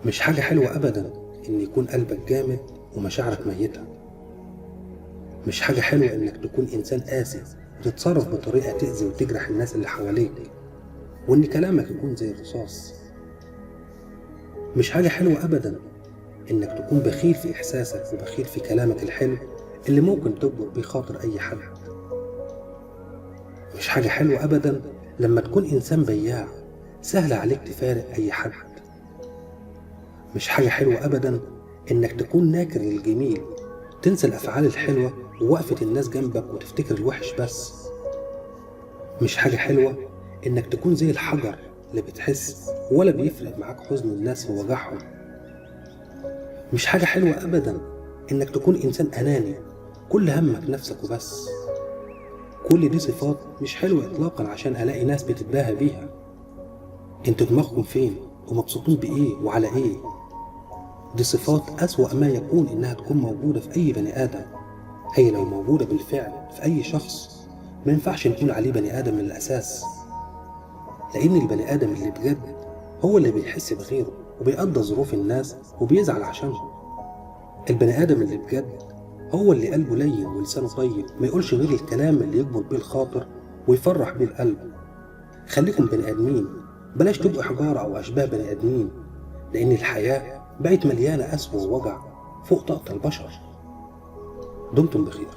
مش حاجة حلوة أبدا إن يكون قلبك جامد ومشاعرك ميتة. مش حاجة حلوة إنك تكون إنسان قاسي وتتصرف بطريقة تأذي وتجرح الناس اللي حواليك، وإن كلامك يكون زي الرصاص. مش حاجة حلوة أبدا إنك تكون بخيل في إحساسك وبخيل في كلامك الحلو اللي ممكن تجبر بيه خاطر أي حد. مش حاجة حلوة أبدا لما تكون إنسان بياع سهل عليك تفارق أي حد. مش حاجة حلوة أبدا إنك تكون ناكر للجميل، تنسى الأفعال الحلوة ووقفة الناس جنبك وتفتكر الوحش بس. مش حاجة حلوة إنك تكون زي الحجر اللي بتحس ولا بيفرق معاك حزن الناس ووجعهم. مش حاجة حلوة أبدا إنك تكون إنسان أناني كل همك نفسك وبس. كل دي صفات مش حلوة إطلاقا عشان ألاقي ناس بتتباهى بيها. انتوا دماغكم فين ومبسوطين بإيه وعلى إيه؟ دي صفات أسوأ ما يكون إنها تكون موجودة في أي بني آدم. هي لو موجودة بالفعل في أي شخص ما ينفعش نقول عليه بني آدم من الأساس، لأن البني آدم اللي بجد هو اللي بيحس بغيره وبيقدر ظروف الناس وبيزعل عشانهم. البني آدم اللي بجد هو اللي قلبه لين ولسانه طيب، ما يقولش غير الكلام اللي يجبر بيه الخاطر ويفرح بيه القلب. خليكم بني آدمين، بلاش تبقوا حجارة أو أشباه بني آدمين، لأن الحياة بقت مليانة قسوة ووجع فوق طاقة البشر. دمتم بخير.